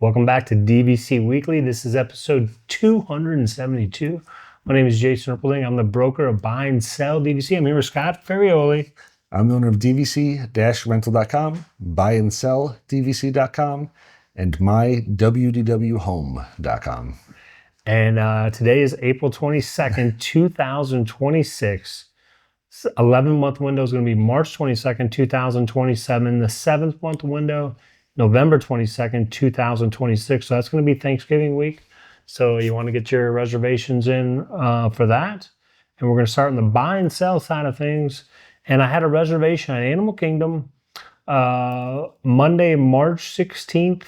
Welcome back to DVC Weekly. This is episode 272. My name is Jason Rippling. I'm the broker of Buy and Sell DVC. I'm here with Scott Ferrioli. I'm the owner of DVC-Rental.com, Buy and Sell DVC.com, and MyWDWHome.com. And today is April 22nd, 2026. 11-month window is going to be March 22nd, 2027. The 7th-month window, November 22nd, 2026. So that's going to be Thanksgiving week. So you want to get your reservations in for that. And we're going to start on the buy and sell side of things. And I had a reservation at Animal Kingdom Monday, March 16th,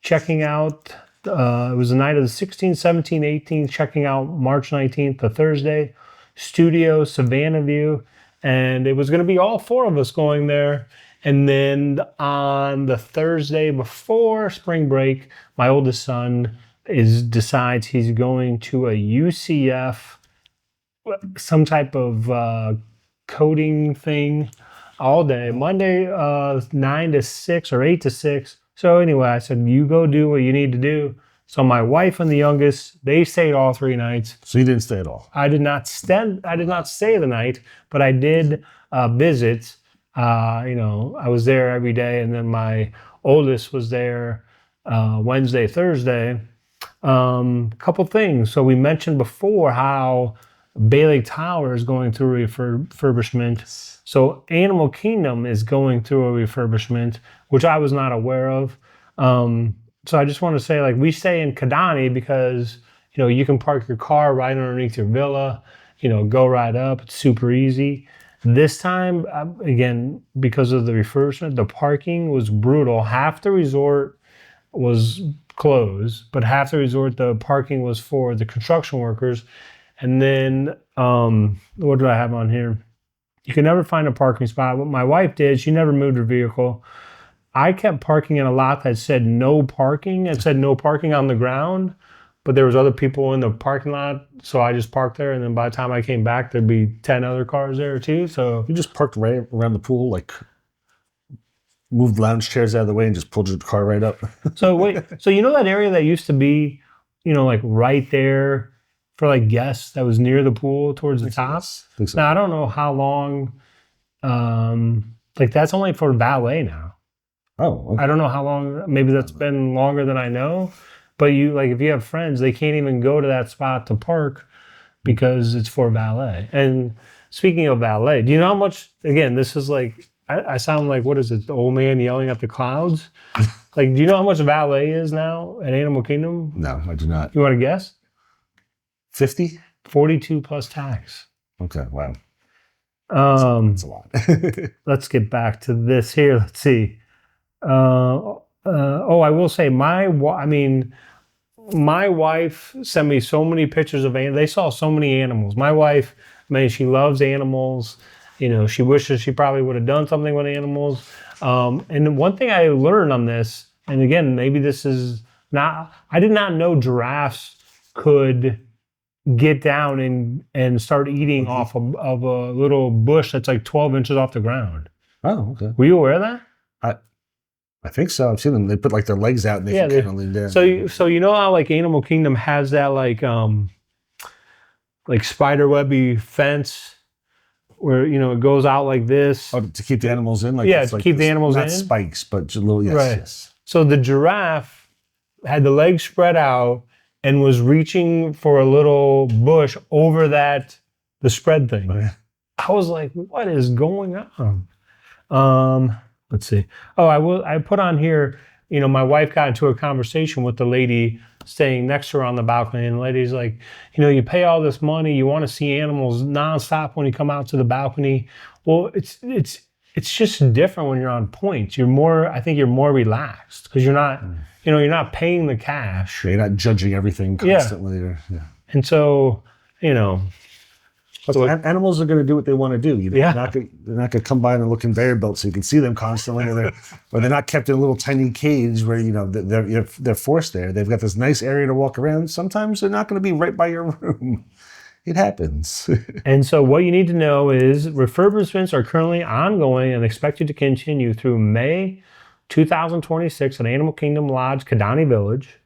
checking out. It was the night of the 16th, 17th, 18th, checking out March 19th, the Thursday. Studio, Savannah View. And it was going to be all four of us going there. And then on the Thursday before spring break, my oldest son decides he's going to a UCF, some type of coding thing all day. Monday, 9 to 6 or 8 to 6. So anyway, I said, you go do what you need to do. So my wife and the youngest, they stayed all 3 nights. So you didn't stay at all? I did not stay the night, but I did visit. I was there every day, and then my oldest was there Wednesday, Thursday. Couple things. So we mentioned before how Bay Lake Tower is going through refurbishment. So Animal Kingdom is going through a refurbishment, which I was not aware of. So I just want to say, like, we stay in Kidani because, you can park your car right underneath your villa, go right up. It's super easy. This time, again, because of the refurbishment, the parking was brutal. Half the resort was closed, but half the resort, the parking was for the construction workers. And then, what do I have on here? You can never find a parking spot. What my wife did, she never moved her vehicle. I kept parking in a lot that said no parking. It said no parking on the ground, but there was other people in the parking lot, so I just parked there. And then by the time I came back, there'd be 10 other cars there too. So you just parked right around the pool, like moved lounge chairs out of the way and just pulled your car right up. So wait, so that area that used to be, like right there for like guests that was near the pool towards the top? So. Now, I don't know how long, that's only for valet now. Oh, okay. I don't know how long, maybe that's been longer than I know. But if you have friends, they can't even go to that spot to park because it's for valet. And speaking of valet, do you know how much, again, this is like, I sound like, what is it, the old man yelling at the clouds? Do you know how much valet is now at Animal Kingdom? No, I do not. You want to guess? 50? 42 plus tax. Okay, wow. That's a lot. Let's get back to this here. Let's see. I will say my wife sent me so many pictures of they saw so many animals. My wife, she loves animals. She wishes she probably would have done something with animals. And one thing I learned on this, and again, maybe this is not, I did not know giraffes could get down and start eating off of a little bush that's like 12 inches off the ground. Oh, okay. Were you aware of that? I think so. I've seen them. They put their legs out and they can kind of lean down. So you know how Animal Kingdom has that like spider webby fence where it goes out like this. Oh, to keep the animals in. To keep the animals in. Not spikes, but just a little. Yes, right. Yes. So the giraffe had the legs spread out and was reaching for a little bush over the spread thing. Oh, yeah. I was like, what is going on? Let's see. Oh, I put on here, my wife got into a conversation with the lady staying next to her on the balcony, and the lady's like, you pay all this money, you want to see animals nonstop when you come out to the balcony. Well, it's just different when you're on points. I think you're more relaxed because you're not, you're not paying the cash. You're not judging everything constantly. Yeah. And so, So animals are going to do what they want to do. They're not going to come by in a looking conveyor belt so you can see them constantly, or they're not kept in a little tiny cage where they're forced there. They've got this nice area to walk around. Sometimes they're not going to be right by your room. It happens. And so what you need to know is refurbishments are currently ongoing and expected to continue through May 2026 at Animal Kingdom Lodge, Kidani Village.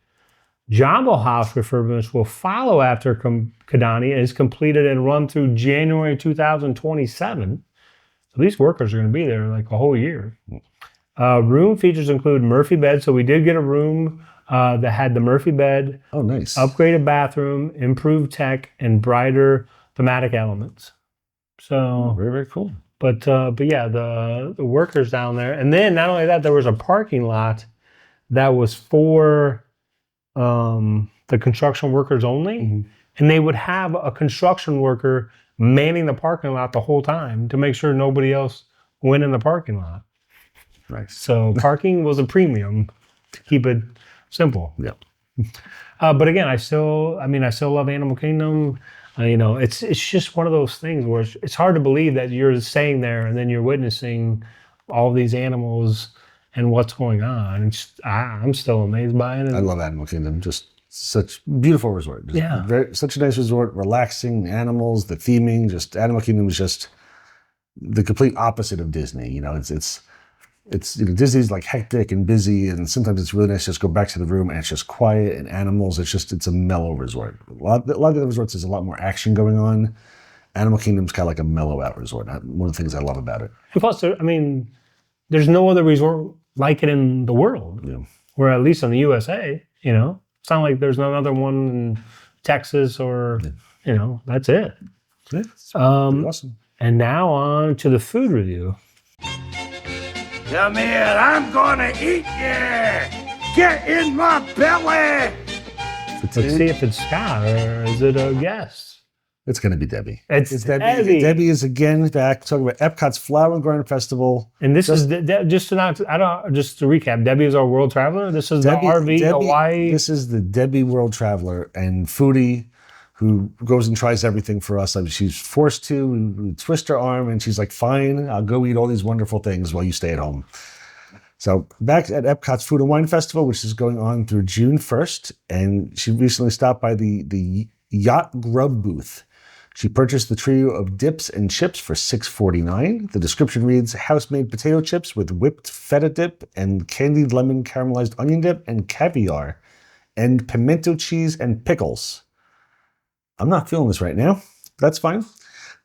Jumbo House refurbishment will follow after Kidani is completed and run through January 2027. So these workers are going to be there like a whole year. Room features include Murphy bed. So we did get a room that had the Murphy bed. Oh, nice. Upgraded bathroom, improved tech, and brighter thematic elements. So very, very cool. But yeah, the workers down there. And then not only that, there was a parking lot that was for the construction workers only. Mm-hmm. And they would have a construction worker manning the parking lot the whole time to make sure nobody else went in the parking lot. Nice. So parking was a premium to keep it simple. Yeah. But again, I still love Animal Kingdom. It's just one of those things where it's hard to believe that you're staying there and then you're witnessing all these animals and what's going on. I'm still amazed by it. I love Animal Kingdom. Just such beautiful resort. Such a nice resort, relaxing animals, the theming. Just Animal Kingdom is just the complete opposite of Disney. It's Disney's like hectic and busy, and sometimes it's really nice to just go back to the room and it's just quiet and animals. It's a mellow resort. A lot of the resorts, there's a lot more action going on. Animal Kingdom's kind of like a mellow out resort. One of the things I love about it. And plus, there's no other resort like it in the world. Yeah. Or at least in the USA. It's not like there's another one in Texas or that's it. Yeah, it's awesome. And now on to the food review. Come here, I'm gonna eat you! Get in my belly! Let's see if it's Scott or is it a guest? It's going to be Debbie. It's Debbie. Debbie is again back talking about Epcot's Flower and Garden Festival. And this is just to recap. Debbie is our world traveler. This is Debbie, the RV Debbie, Hawaii. This is the Debbie world traveler and foodie who goes and tries everything for us. She's forced to. We twist her arm and she's like, "Fine, I'll go eat all these wonderful things while you stay at home." So back at Epcot's Food and Wine Festival, which is going on through June 1st, and she recently stopped by the Yacht Grub booth. She purchased the trio of dips and chips for $6.49. The description reads, house-made potato chips with whipped feta dip and candied lemon caramelized onion dip and caviar and pimento cheese and pickles. I'm not feeling this right now. That's fine.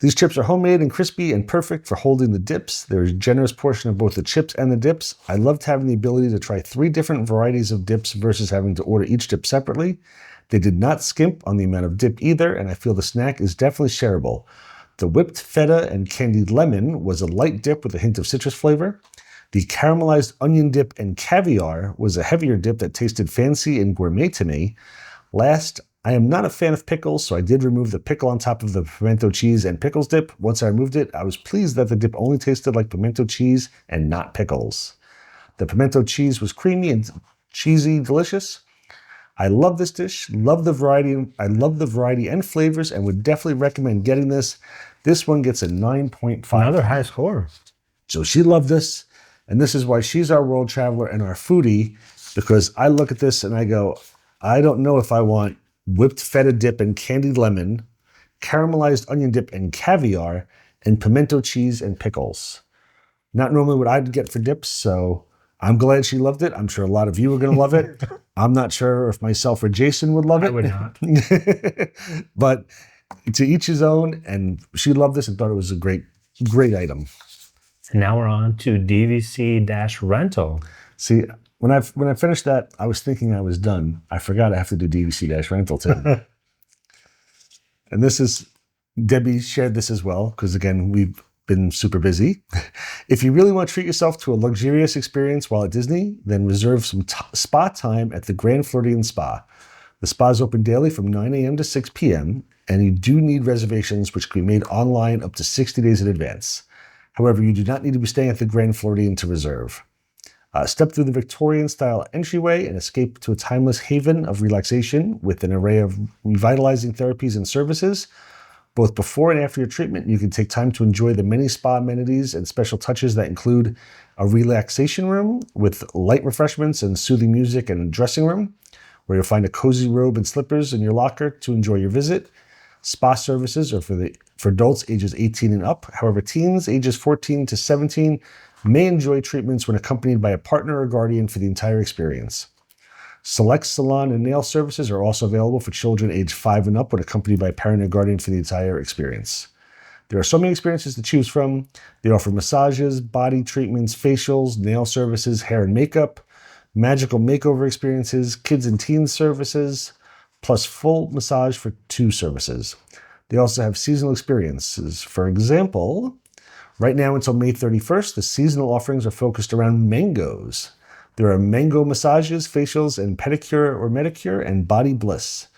These chips are homemade and crispy and perfect for holding the dips. There is a generous portion of both the chips and the dips. I loved having the ability to try 3 different varieties of dips versus having to order each dip separately. They did not skimp on the amount of dip either, and I feel the snack is definitely shareable. The whipped feta and candied lemon was a light dip with a hint of citrus flavor. The caramelized onion dip and caviar was a heavier dip that tasted fancy and gourmet to me. Last, I am not a fan of pickles, so I did remove the pickle on top of the pimento cheese and pickles dip. Once I removed it, I was pleased that the dip only tasted like pimento cheese and not pickles. The pimento cheese was creamy and cheesy, delicious. I love this dish, love the variety. I love the variety and flavors and would definitely recommend getting this. This one gets a 9.5. Another high score. So she loved this, and this is why she's our world traveler and our foodie, because I look at this and I go, I don't know if I want whipped feta dip and candied lemon, caramelized onion dip and caviar, and pimento cheese and pickles. Not normally what I'd get for dips, so I'm glad she loved it. I'm sure a lot of you are going to love it. I'm not sure if myself or Jason would love it. I would not. But to each his own, and she loved this and thought it was a great, great item. And now we're on to DVC-Rental. See, when I finished that, I was thinking I was done. I forgot I have to do DVC-Rental too. And this is, Debbie shared this as well, because again, we've been super busy. If you really want to treat yourself to a luxurious experience while at Disney, then reserve some spa time at the Grand Floridian Spa. The spa is open daily from 9 a.m. to 6 p.m., and you do need reservations which can be made online up to 60 days in advance. However, you do not need to be staying at the Grand Floridian to reserve. Step through the Victorian-style entryway and escape to a timeless haven of relaxation with an array of revitalizing therapies and services. Both before and after your treatment, you can take time to enjoy the many spa amenities and special touches that include a relaxation room with light refreshments and soothing music and a dressing room, where you'll find a cozy robe and slippers in your locker to enjoy your visit. Spa services are for for adults ages 18 and up. However, teens ages 14 to 17 may enjoy treatments when accompanied by a partner or guardian for the entire experience. Select salon and nail services are also available for children aged 5 and up when accompanied by a parent or guardian for the entire experience. There are so many experiences to choose from. They offer massages, body treatments, facials, nail services, hair and makeup, magical makeover experiences, kids and teens services, plus full massage for 2 services. They also have seasonal experiences. For example, right now until May 31st, the seasonal offerings are focused around mangoes. There are mango massages, facials, and pedicure or manicure, and body bliss.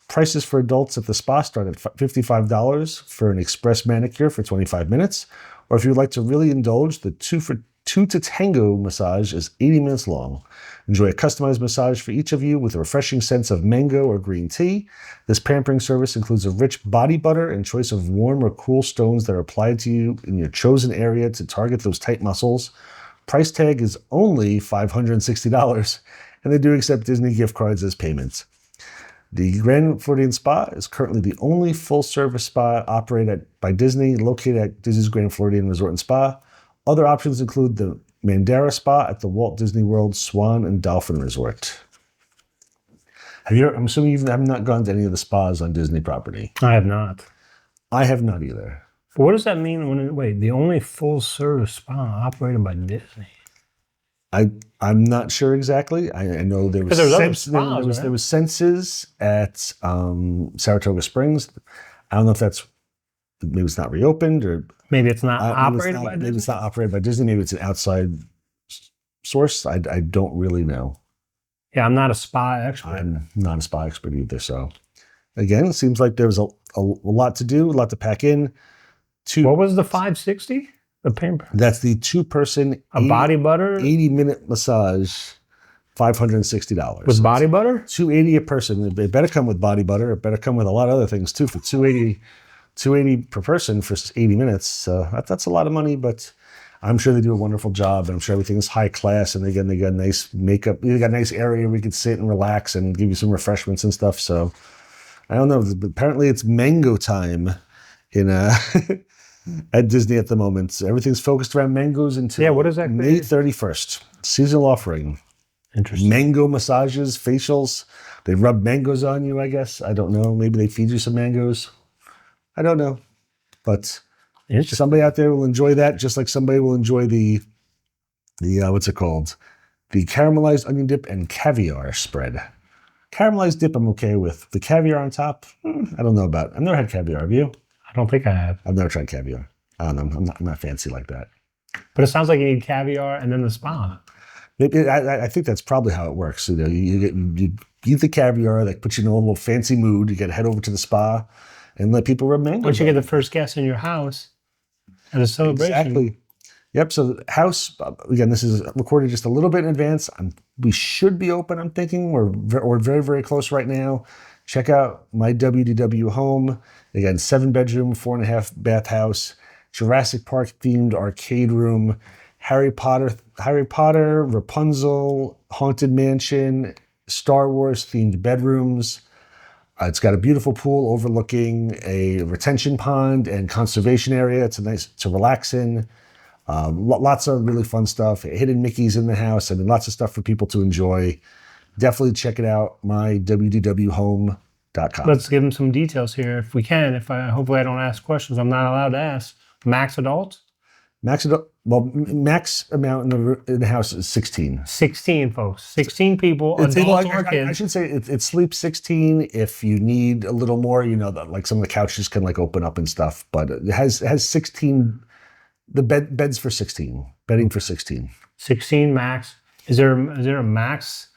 Prices for adults at the spa start at $55 for an express manicure for 25 minutes. Or if you'd like to really indulge, the 2 to Tango massage is 80 minutes long. Enjoy a customized massage for each of you with a refreshing sense of mango or green tea. This pampering service includes a rich body butter and choice of warm or cool stones that are applied to you in your chosen area to target those tight muscles. Price tag is only $560, and they do accept Disney gift cards as payments. The Grand Floridian Spa is currently the only full-service spa operated by Disney, located at Disney's Grand Floridian Resort and Spa. Other options include the Mandara Spa at the Walt Disney World Swan and Dolphin Resort. I'm assuming you have not gone to any of the spas on Disney property. I have not. I have not either. But what does that mean wait, the only full service spa operated by Disney? I'm not sure exactly. I know there was there was Senses at Saratoga Springs. I don't know if maybe it's not reopened or maybe it's not operated by Disney. Maybe it's not operated by Disney. Maybe it's an outside source. I don't really know. Yeah, I'm not a spa expert. I'm not a spa expert either. So again, it seems like there was a lot to do, a lot to pack in. What was the $560? The pamper. That's the 2-person body butter 80-minute massage, $560 with body butter. $280 a person. It better come with body butter. It better come with a lot of other things too. For $280 per person for 80 minutes. That's a lot of money, but I'm sure they do a wonderful job. I'm sure everything is high class, and they got nice makeup. They got a nice area where you can sit and relax and give you some refreshments and stuff. So I don't know. But apparently, it's mango time in at Disney at the moment. So everything's focused around mangoes until what is that? May 31st. Seasonal offering. Interesting. Mango massages, facials. They rub mangoes on you, I guess. I don't know. Maybe they feed you some mangoes. I don't know. But somebody out there will enjoy that, just like somebody will enjoy the what's it called? The caramelized onion dip and caviar spread. Caramelized dip I'm okay with. The caviar on top, I don't know about. I've never had caviar. Have you? I don't think I have. I've never tried caviar. I don't know. I'm not fancy like that. But it sounds like you need caviar and then the spa. I think that's probably how it works. You eat the caviar, that puts you in a little fancy mood. You got to head over to the spa and let people rub mango. Once you get the first guest in your house at a celebration. Exactly. Yep. So the house, again, this is recorded just a little bit in advance. We should be open, I'm thinking. We're very, very close right now. Check out my WDW home. Again, 7-bedroom, 4.5 bath house, Jurassic Park themed arcade room, Harry Potter, Rapunzel, Haunted Mansion, Star Wars themed bedrooms. It's got a beautiful pool overlooking a retention pond and conservation area. It's nice to relax in. Lots of really fun stuff. Hidden Mickeys in the house. I mean, lots of stuff for people to enjoy. Definitely check it out. mywdwhome.com. Let's give them some details here if we can. Hopefully I don't ask questions I'm not allowed to ask. Max adult? Max amount in the house is 16. 16 folks. 16 people. Adults or kids. I should say it sleeps 16. If you need a little more, like some of the couches can like open up and stuff. But it has 16. The beds for 16. Bedding for 16. 16 max. Is there a max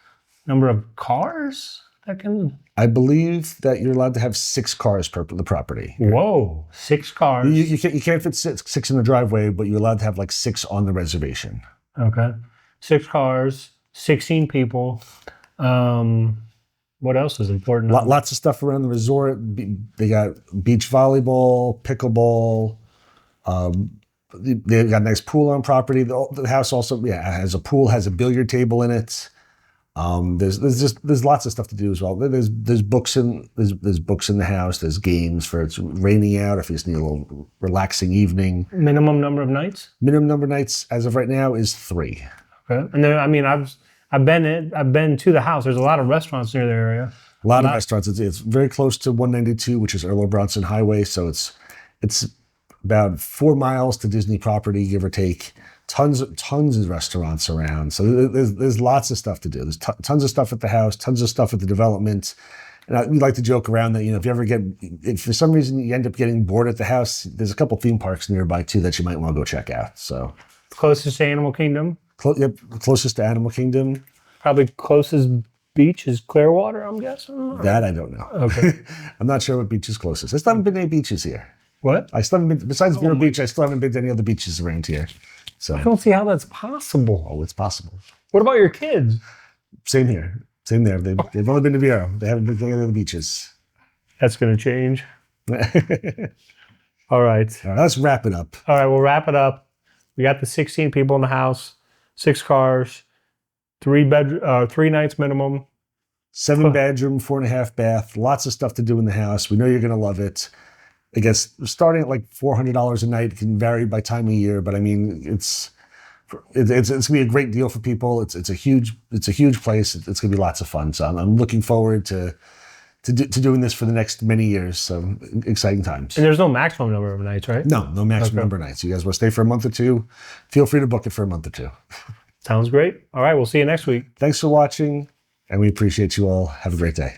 number of cars that can? I believe that you're allowed to have 6 cars per the property. Whoa, 6 cars. You can't fit six in the driveway, but you're allowed to have like 6 on the reservation. Okay. 6 cars, 16 people. What else is important? Lots of stuff around the resort. They got beach volleyball, pickleball. They've got a nice pool on property. The house also has a pool, has a billiard table in it. There's lots of stuff to do as well. There's books in the house. There's games for it's raining out. If you just need a little relaxing evening. Minimum number of nights? Minimum number of nights as of right now is 3. Okay. And then, I mean, I've been to the house. There's a lot of restaurants near the area. A lot of restaurants. It's very close to 192, which is Earl Bronson Highway. So it's about 4 miles to Disney property, give or take. Tons of restaurants around. So there's lots of stuff to do. There's tons of stuff at the house, tons of stuff at the development. And we like to joke around that, if for some reason you end up getting bored at the house, there's a couple theme parks nearby too that you might want to go check out. So closest to Animal Kingdom? Closest to Animal Kingdom. Probably closest beach is Clearwater, I'm guessing? That I don't know. Okay. I'm not sure what beach is closest. I still haven't been to any beaches here. What? I still haven't been, besides Vero Beach, I still haven't been to any other beaches around here. So I don't see how that's possible. Oh, it's possible. What about your kids? Same here. Same there. They've only been to Vero. They haven't been to any other beaches. That's going to change. All right. All right. Let's wrap it up. All right, we'll wrap it up. We got the 16 people in the house, 6 cars, 3 nights minimum. 7 bedroom, 4.5 bath. Lots of stuff to do in the house. We know you're going to love it. I guess starting at like $400 a night, it can vary by time of year, but I mean, it's gonna be a great deal for people. It's a huge place. It's gonna be lots of fun. So I'm looking forward to doing this for the next many years. So exciting times. And there's no maximum number of nights, right? No maximum number of nights. You guys want to stay for a month or two? Feel free to book it for a month or 2. Sounds great. All right, we'll see you next week. Thanks for watching, and we appreciate you all. Have a great day.